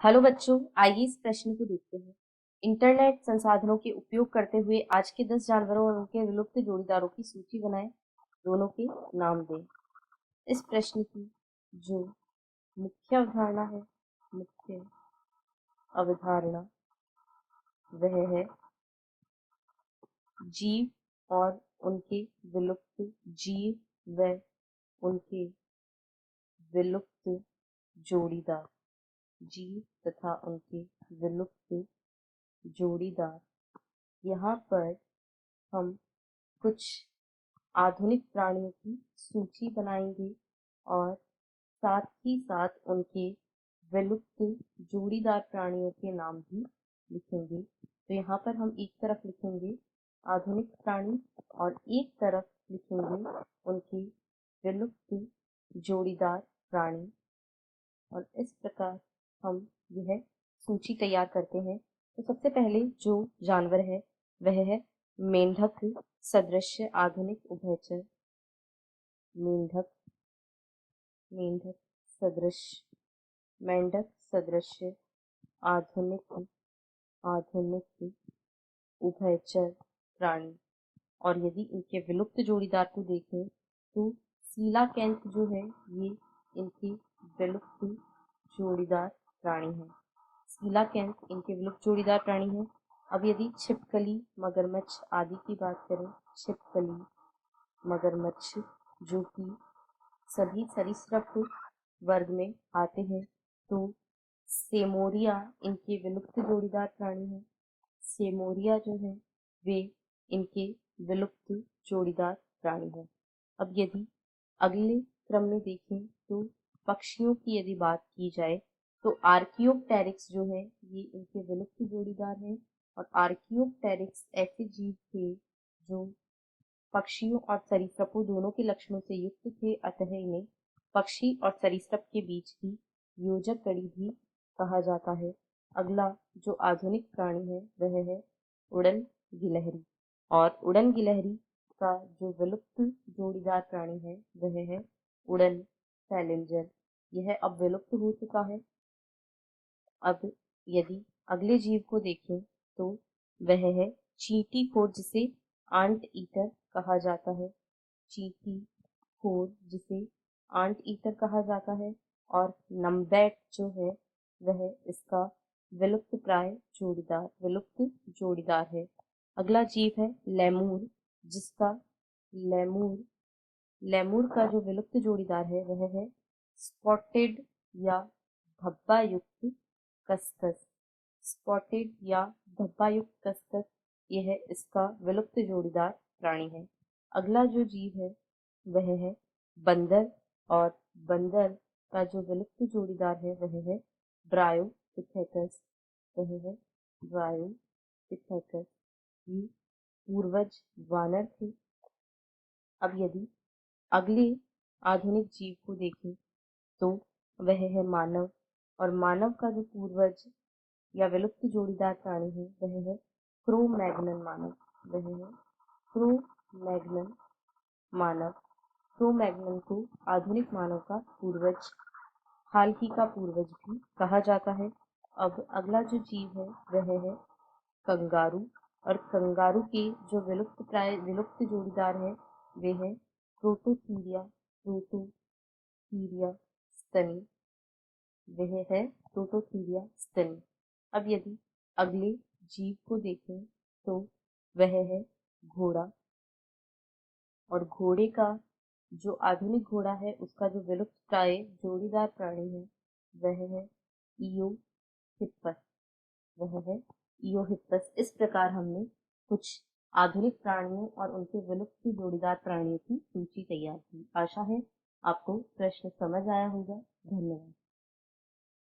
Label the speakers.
Speaker 1: Hello बच्चों, आइए इस प्रश्न को देखते हैं। इंटरनेट संसाधनों के उपयोग करते हुए आज के 10 जानवरों और उनके विलुप्त जोड़ीदारों की सूची बनाएं। दोनों के नाम दें। इस प्रश्न की जो मुख्य अवधारणा है, मुख्य अवधारणा वह है जीव और उनके विलुप्त जीव व उनके विलुप्त जोड़ीदार। जीव तथा उनके विलुप्त जोड़ीदार। यहाँ पर हम कुछ आधुनिक प्राणियों की सूची बनाएंगे और साथ ही साथ उनके विलुप्त जोड़ीदार प्राणियों के नाम भी लिखेंगे। तो यहाँ पर हम एक तरफ लिखेंगे आधुनिक प्राणी और एक तरफ लिखेंगे उनके विलुप्त जोड़ीदार प्राणी। और इस प्रकार हम यह सूची तैयार करते हैं। तो सबसे पहले जो जानवर है वह है मेंढक सदृश आधुनिक उभयचर। मेंढक मेंढक सदृश मेंढक सदृश आधुनिक आधुनिक उभयचर प्राणी। और यदि इनके विलुप्त जोड़ीदार को देखें तो सीलाकेंथ जो है ये इनके विलुप्त जोड़ीदार प्राणी है। सीलाकेंथ इनके विलुप्त जोड़ीदार प्राणी है। अब यदि छिपकली मगरमच्छ आदि की बात करें, छिपकली मगरमच्छ जो कि सभी सरीसृप वर्ग में आते हैं, तो सेमोरिया इनके विलुप्त जोड़ीदार प्राणी है। सेमोरिया जो है वे इनके विलुप्त जोड़ीदार प्राणी है। अब यदि अगले क्रम में देखें तो पक्षियों की यदि बात की जाए तो आर्कियोप्टेरिक्स जो है ये इनके विलुप्त जोड़ीदार हैं। और आर्कियोप्टेरिक्स ऐसे जीव थे जो पक्षियों और सरीसृपों दोनों के लक्षणों से युक्त थे, अतः इन्हें पक्षी और सरीसृप के बीच की योजक कड़ी भी कहा जाता है। अगला जो आधुनिक प्राणी है वह है उड़न गिलहरी। और उड़न गिलहरी का जो विलुप्त जोड़ीदार प्राणी है वह है उड़न सैलिंजर। यह अब विलुप्त हो चुका है। अब यदि अगले जीव को देखें तो वह है चींटी खोर, जिसे आंट ईटर कहा जाता है। चींटी खोर जिसे आंट ईटर कहा जाता है। और नम्बैट जो है वह इसका विलुप्त जोड़ीदार है। अगला जीव है लेमूर, जिसका लेमूर का जो विलुप्त जोड़ीदार है वह है स्पॉटेड या धब्बा युक्त कस्कस। स्पॉटेड या धब्बा युक्त कस्कस यह इसका विलुप्त जोड़ीदार प्राणी है। अगला जो जीव है वह है बंदर। और बंदर का जो विलुप्त जोड़ीदार है वह है ब्रायोपिथेकस। वह है ब्रायोपिथेकस। ये पूर्वज वानर थे। अब यदि अगले आधुनिक जीव को देखें तो वह है मानव। और मानव का जो पूर्वज या विलुप्त जोड़ीदार प्राणी है वह है क्रो-मैग्नन मानव। वह है क्रो-मैग्नन मानव। क्रो-मैग्नन को आधुनिक मानव का पूर्वज, हाल ही का पूर्वज भी कहा जाता है। अब अगला जो जीव है वह है कंगारू। और कंगारू के जो विलुप्त जोड़ीदार है वे है प्रोटोथीरिया स्तनी। वह है प्रोटोथीरिया स्तनी। अब यदि अगले जीव को देखें तो वह है घोड़ा। और घोड़े का जो आधुनिक घोड़ा है उसका जो विलुप्त प्राय जोड़ीदार प्राणी है वह है इयोहिप्पस। वह है इयोहिप्पस। इस प्रकार हमने कुछ आधुनिक प्राणियों और उनके विलुप्त जोड़ीदार प्राणियों की सूची तैयार की। आशा है आपको प्रश्न समझ आया होगा। धन्यवाद।